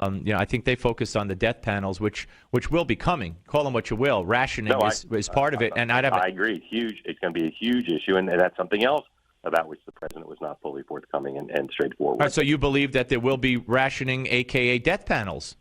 I think they focused on the death panels, which will be coming. Call them what you will. Rationing is part of it. And I agree. It's going to be a huge issue, and that's something else about which the president was not fully forthcoming and straightforward. All right, so you believe that there will be rationing, aka death panels?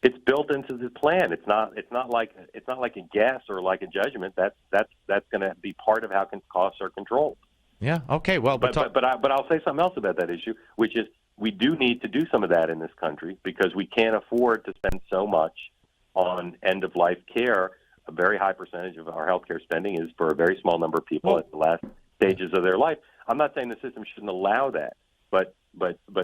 It's built into the plan. It's not like a guess or like a judgment. That's going to be part of how costs are controlled. Yeah. Okay. Well, but I'll say something else about that issue, which is we do need to do some of that in this country because we can't afford to spend so much on end of life care. A very high percentage of our healthcare spending is for a very small number of people at the last stages of their life. I'm not saying the system shouldn't allow that, but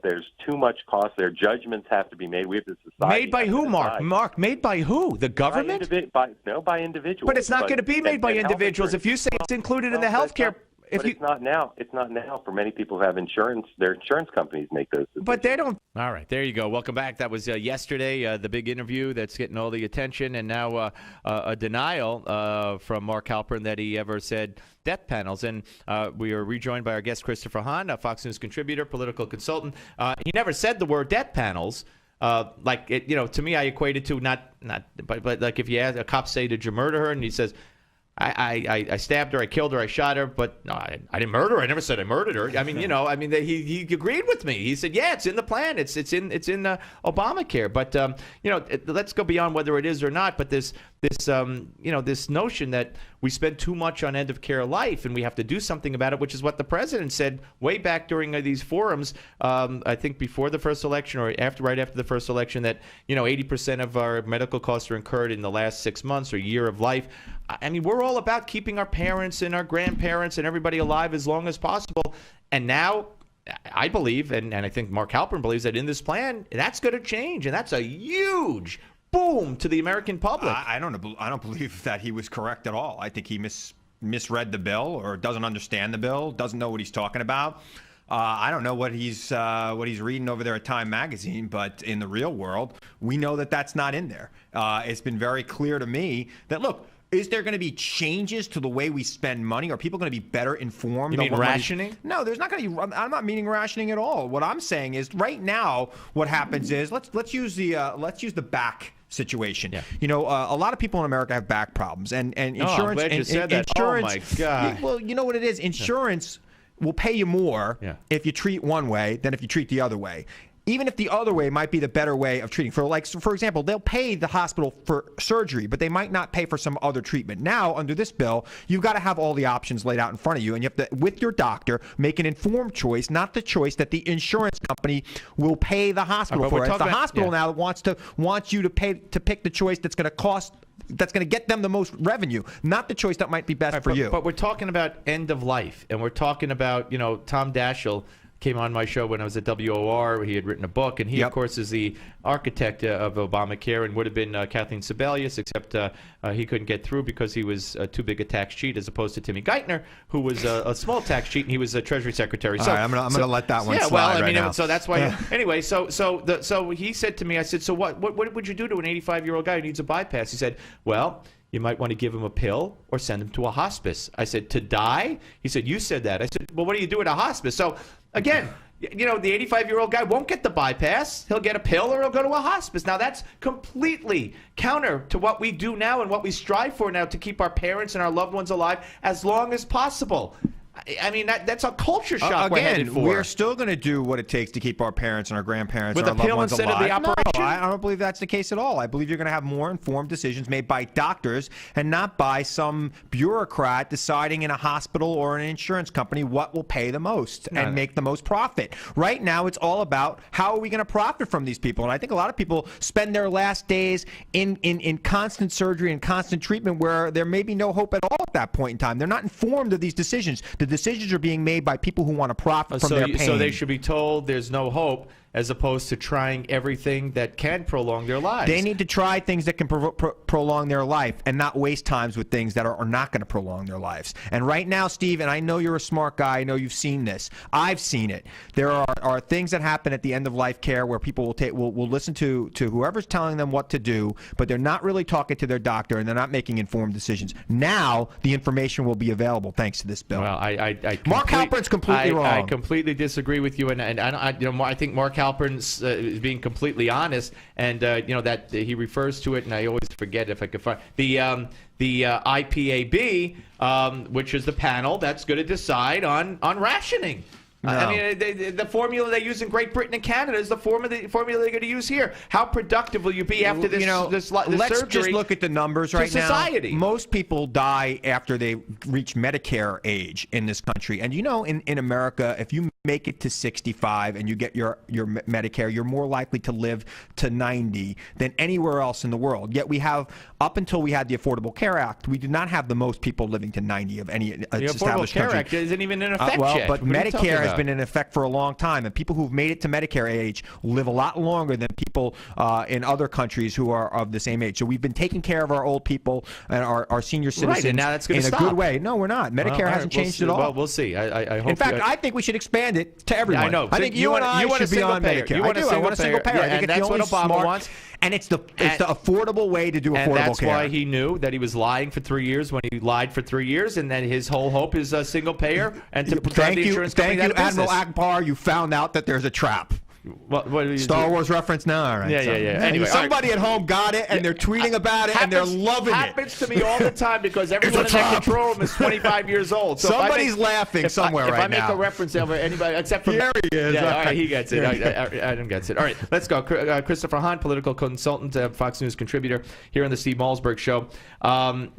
there's too much cost there. Judgments have to be made. We have to decide. Made by who, Mark? Mark, made by who? The government? By individuals. But it's not going to be made by individuals. If you say it's included in the health care. It's not now. It's not now for many people who have insurance. Their insurance companies make those decisions. But they don't. All right, there you go. Welcome back. That was yesterday, the big interview that's getting all the attention, and now a denial from Mark Halpern that he ever said death panels. And we are rejoined by our guest, Christopher Hahn, a Fox News contributor, political consultant. He never said the word death panels. To me, I equated to but like if you ask a cop say, did you murder her? And he says, I stabbed her, I killed her, I shot her, but no, I didn't murder her. I never said I murdered her. He agreed with me. He said, yeah, it's in the plan. It's in Obamacare. But let's go beyond whether it is or not. But this notion that we spend too much on end of care life and we have to do something about it, which is what the president said way back during these forums. I think before the first election or right after the first election, that 80% of our medical costs are incurred in the last 6 months or year of life. I mean, we're all about keeping our parents and our grandparents and everybody alive as long as possible. And now I believe, and I think Mark Halpern believes, that in this plan, that's going to change. And that's a huge boom to the American public. I don't believe that he was correct at all. I think he misread the bill or doesn't understand the bill, doesn't know what he's talking about. I don't know what he's reading over there at Time Magazine, but in the real world, we know that that's not in there. It's been very clear to me that, look, is there going to be changes to the way we spend money? Are people going to be better informed? You mean rationing? No, there's not going to be. I'm not meaning rationing at all. What I'm saying is, right now, what happens is let's use the back situation. Yeah. A lot of people in America have back problems, and insurance. I'm glad you said that. Insurance, oh my God. Well, you know what it is. Insurance will pay you more if you treat one way than if you treat the other way. Even if the other way might be the better way of treating. For example, they'll pay the hospital for surgery, but they might not pay for some other treatment. Now, under this bill, you've got to have all the options laid out in front of you, and you have to, with your doctor, make an informed choice, not the choice that the insurance company will pay the hospital for. It's the hospital now that wants you to pick the choice that's going to get them the most revenue, not the choice that might be best for you. But we're talking about end of life, and we're talking about, Tom Daschle came on my show when I was at WOR. He had written a book, and he, of course, is the architect of Obamacare and would have been Kathleen Sebelius, except he couldn't get through because he was too big a tax cheat, as opposed to Timmy Geithner, who was a small tax cheat, and he was a Treasury Secretary. So I'm going to let that one slide now. So that's why. Anyway, so he said to me, I said, so what would you do to an 85-year-old guy who needs a bypass? He said, well, you might want to give him a pill or send him to a hospice. I said, to die? He said, you said that. I said, well, what do you do at a hospice? So, again, the 85-year-old guy won't get the bypass. He'll get a pill or he'll go to a hospice. Now, that's completely counter to what we do now and what we strive for now to keep our parents and our loved ones alive as long as possible. I mean, that's a culture shock we're headed for. We're still going to do what it takes to keep our parents and our grandparents and our loved ones alive. With a pill instead of the operation? No, I don't believe that's the case at all. I believe you're going to have more informed decisions made by doctors and not by some bureaucrat deciding in a hospital or an insurance company what will pay the most and make the most profit. Right now, it's all about how are we going to profit from these people. And I think a lot of people spend their last days in constant surgery and constant treatment where there may be no hope at all at that point in time. They're not informed of these decisions. The decisions are being made by people who want to profit from their pain. So they should be told there's no hope, as opposed to trying everything that can prolong their lives. They need to try things that can prolong their life and not waste times with things that are not going to prolong their lives. And right now, Steve, and I know you're a smart guy, I know you've seen this. I've seen it. There are things that happen at the end of life care where people will listen to whoever's telling them what to do, but they're not really talking to their doctor and they're not making informed decisions. Now, the information will be available thanks to this bill. Well, Mark Halpern's completely wrong. I completely disagree with you, and I think Mark Halpern's being completely honest, and that he refers to it, and I always forget if I could find the IPAB, which is the panel that's going to decide on rationing. No. I mean, the formula they use in Great Britain and Canada is the formula they're going to use here. How productive will you be after this? This let's surgery just look at the numbers right now. Society. Most people die after they reach Medicare age in this country, and in America, if you make it to 65 and you get your Medicare, you're more likely to live to 90 than anywhere else in the world. Yet we have, up until we had the Affordable Care Act, we did not have the most people living to 90 of any established country. The Affordable Care Act isn't even in effect yet. But Medicare has been in effect for a long time, and people who've made it to Medicare age live a lot longer than people in other countries who are of the same age. So we've been taking care of our old people and our senior citizens and now that's going to stop. A good way. No, we're not. Medicare hasn't changed at all. Well, we'll see. I hope. In fact, I think we should expand it to everyone. I know. I think you and I should be on Medicare. I want a single payer. I think and that's what Obama wants. And it's the affordable way to do affordable care. And that's why he knew that he was lying for 3 years when he lied for 3 years, and then his whole hope is a single payer and to drive the insurance company out of business. Admiral Akbar. You found out that there's a trap. What Star Wars reference now? All right. Yeah. Anyway, somebody at home got it, and they're tweeting about it, and they're loving it. Happens to me all the time because everyone in that control room is 25 years old. So somebody's laughing somewhere right now. If I make a reference over anybody, except for here he is. Yeah, all right, he gets it. Adam gets it. All right, let's go. Christopher Hahn, political consultant, Fox News contributor here on the Steve Malzberg Show.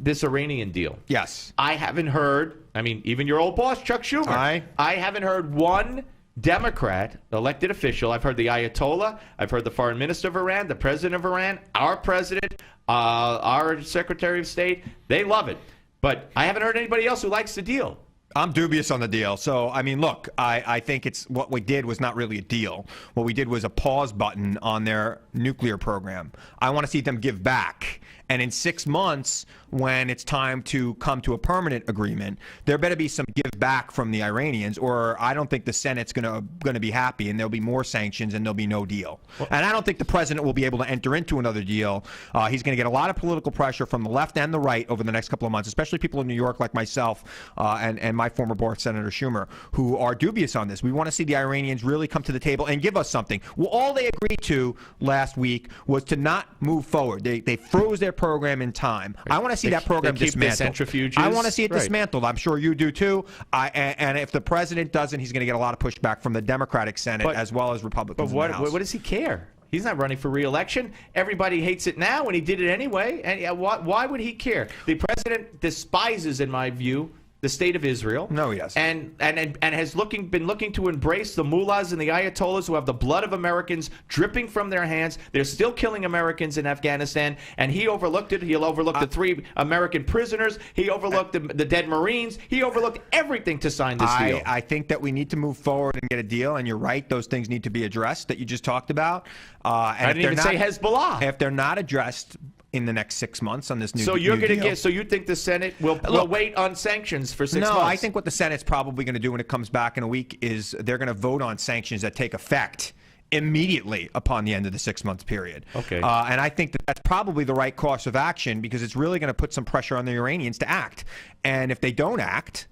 This Iranian deal. Yes. I haven't heard. I mean, even your old boss, Chuck Schumer. I haven't heard one Democrat elected official. I've heard the Ayatollah. I've heard the foreign minister of Iran, the president of Iran, our president, our Secretary of State. They love it. But I haven't heard anybody else who likes the deal. I'm dubious on the deal. So, I mean, look, I think it's what we did was not really a deal. What we did was a pause button on their nuclear program. I want to see them give back. And in 6 months, when it's time to come to a permanent agreement, there better be some give back from the Iranians, or I don't think the Senate's going to be happy, and there'll be more sanctions, and there'll be no deal. And I don't think the president will be able to enter into another deal. He's going to get a lot of political pressure from the left and the right over the next couple of months, especially people in New York like myself and my former boss, Senator Schumer, who are dubious on this. We want to see the Iranians really come to the table and give us something. Well, all they agreed to last week was to not move forward. They froze their program in time. I want to see that program dismantled. I want to see it dismantled. I'm sure you do too. And if the president doesn't, he's going to get a lot of pushback from the Democratic Senate as well as Republicans. But in the House. What does he care? He's not running for re-election. Everybody hates it now, and he did it anyway. And why would he care? The president despises, in my view, the state of Israel. No, yes. And has been looking to embrace the mullahs and the ayatollahs who have the blood of Americans dripping from their hands. They're still killing Americans in Afghanistan, and he overlooked it. He'll overlook the 3 American prisoners. He overlooked the dead Marines. He overlooked everything to sign this deal. I think that we need to move forward and get a deal, and you're right. Those things need to be addressed that you just talked about. I didn't even say Hezbollah. If they're not addressed in the next 6 months on this new deal. So you're going to get. So you think the Senate will wait on sanctions for 6 months? No, I think what the Senate's probably going to do when it comes back in a week is they're going to vote on sanctions that take effect immediately upon the end of the 6 month period. Okay. And I think that that's probably the right course of action because it's really going to put some pressure on the Iranians to act. And if they don't act,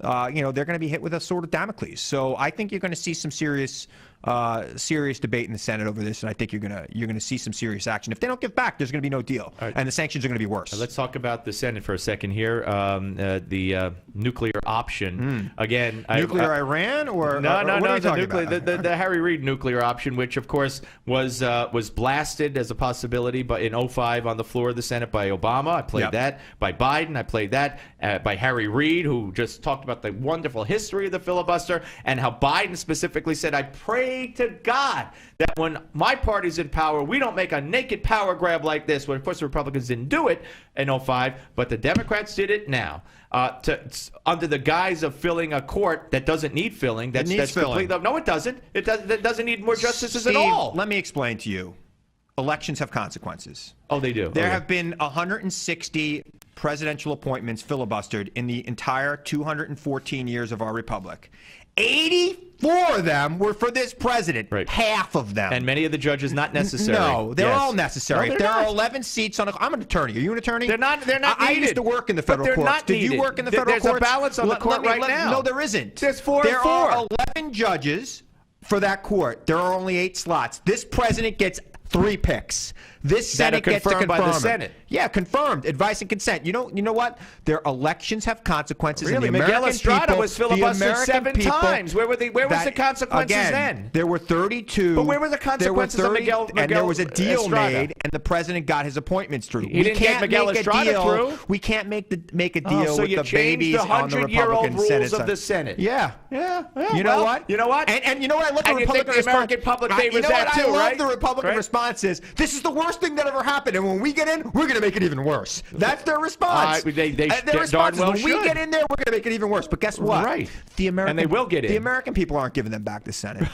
they're going to be hit with a sword of Damocles. So I think you're going to see some serious debate in the Senate over this, and I think you're gonna see some serious action. If they don't give back, there's going to be no deal, and the sanctions are going to be worse. Let's talk about the Senate for a second here. The nuclear option again. Nuclear Iran or no, the Harry Reid nuclear option, which of course was blasted as a possibility, but in 2005 on the floor of the Senate by Obama. I played that by Biden. I played that by Harry Reid, who just talked about the wonderful history of the filibuster and how Biden specifically said, "I pray to God that when my party's in power, we don't make a naked power grab like this." Well, of course, the Republicans didn't do it in 2005, but the Democrats did it now. Under the guise of filling a court that doesn't need filling. It needs filling. No, it doesn't. It doesn't need more justices Steve, at all. Let me explain to you. Elections have consequences. Oh, they do. There have been 160 presidential appointments filibustered in the entire 214 years of our republic. 84 of them were for this president. Right. Half of them. And many of the judges not necessary. No, they're all necessary. No, if there are 11 seats on I'm an attorney. Are you an attorney? They're not needed. I used to work in the federal courts. Did you work in the federal courts? There's a balance on the court right now. No, there isn't. There's 4 and 4. There are 11 judges for that court. There are only 8 slots. This president gets 3 picks. This Senate gets to confirm by the Senate. Yeah, confirmed. Advice and consent. You know what? Their elections have consequences. Really? And the Miguel American Estrada people, was filibustered 7 times. Where was the consequences again, then? There were 32. But where were the consequences of Miguel and there was a deal Estrada made, and the president got his appointments through. He didn't get Miguel Estrada through? We can't make a deal so with you the babies the on the 100-year-old Republican rules Senate. of the Senate. Yeah. You know what? You know what? And you know what? I love the And you think Republican the American public favors that too, I love right? the Republican Right? response is, this is the worst thing that ever happened, and when we get in, we're going to make it even worse. That's their response. They their response darn well is, when we should. get in there, we're going to make it even worse. But guess what? Right. And they will get in. The American people aren't giving them back the Senate.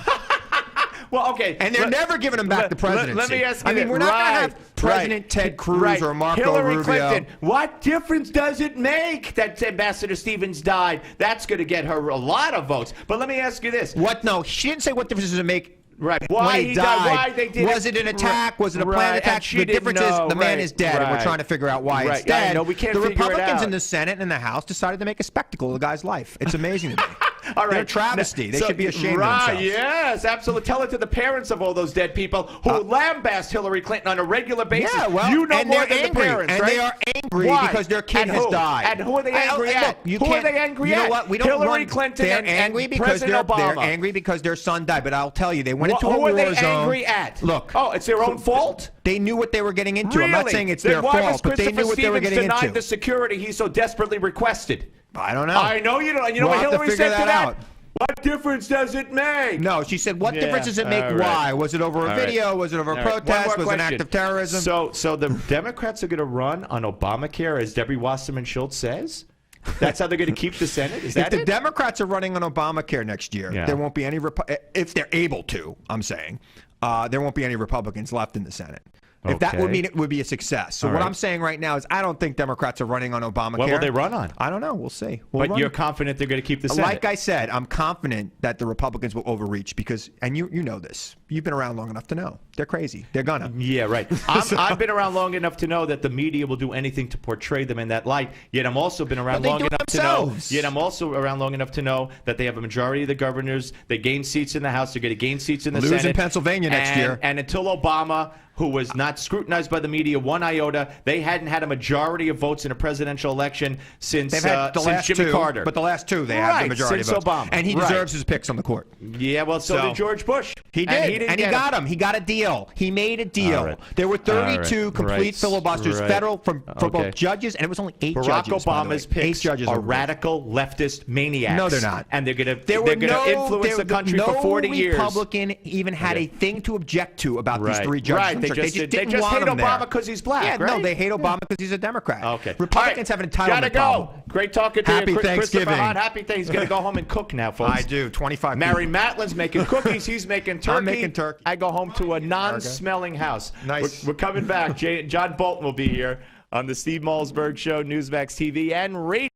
Well, okay. And they're never giving them back the presidency. Let me ask you I mean, we're not going to have President Ted Cruz or Marco Hillary Rubio. Clinton. What difference does it make that Ambassador Stevens died? That's going to get her a lot of votes. But let me ask you this. What? No, she didn't say what difference does it make. Right. Why Why he died? Why they did Was it an attack? Was it a planned attack? The difference is the man is dead, and we're trying to figure out why he's dead. No, we can't the figure it Republicans out. in the Senate and the House decided to make a spectacle of the guy's life. It's amazing to me. All right. They're a travesty. They should be ashamed of themselves. Yes, absolutely. Tell it to the parents of all those dead people who lambast Hillary Clinton on a regular basis. Yeah, well, you know and more they're than angry, the parents, and right? they are angry Why? because their kid And has who? died. And who are they angry Look, at? you Who are can't- they angry you at? know what? We don't Hillary run, Clinton they're and angry because President Obama. They're angry because their son died. But I'll tell you, they went into a Who war are they zone. angry at? Look. Oh, it's their own fault? They knew what they were getting into. Really? I'm not saying it's Then their why fault, was but they knew Christopher what they were Stevens getting denied into. the security he so desperately requested? I don't know. I know you don't. You know We'll what have to Hillary figure said to that that? out. What difference does it make? No, she said, what difference does it make? All right. Why? Was it over a All video? right. Was it over a All right. protest? One more Was it an question. act of terrorism? So the Democrats are going to run on Obamacare, as Debbie Wasserman Schultz says? That's how they're going to keep the Senate? Is if that the it? Democrats are running on Obamacare next year, there won't be any, if they're able to, I'm saying, there won't be any Republicans left in the Senate. If that would mean it would be a success. So what I'm saying right now is I don't think Democrats are running on Obamacare. What will they run on? I don't know. We'll see. But you're confident they're going to keep the Senate? Like I said, I'm confident that the Republicans will overreach because, and you know this. You've been around long enough to know. They're crazy. They're gonna. Yeah, right. I've been around long enough to know that the media will do anything to portray them in that light. Yet I'm also been around long enough to know. Yet I'm also around long enough to know that they have a majority of the governors. They gain seats in the House. They're going to gain seats in the Senate. Lose in Pennsylvania next year. And until Obama, who was not scrutinized by the media one iota, they hadn't had a majority of votes in a presidential election since Jimmy Carter. But the last two, they have the majority since of votes. Obama. And he deserves his picks on the court. Yeah, well, so did George Bush. He did, and he got him. He got a deal. He made a deal. There were 32 complete filibusters, federal from both judges, and it was only 8 judges. Barack Obama's picks are radical leftist maniacs. No, they're not. And they're going to influence the country for 40 years. No Republican even had a thing to object to about these 3 judges. Right. They just didn't hate want him there. Obama because he's black. Yeah, right? no, they hate Obama because he's a Democrat. Okay. Republicans have an entitlement problem. Gotta go. Great talking to Happy you, Thanksgiving. Christopher Hahn. Happy Thanksgiving. He's going to go home and cook now, folks. I do. 25 Mary Matlin's making cookies. He's making turkey. I'm making turkey. I go home to a non-smelling house. Nice. We're coming back. John Bolton will be here on the Steve Malzberg Show, Newsmax TV and radio.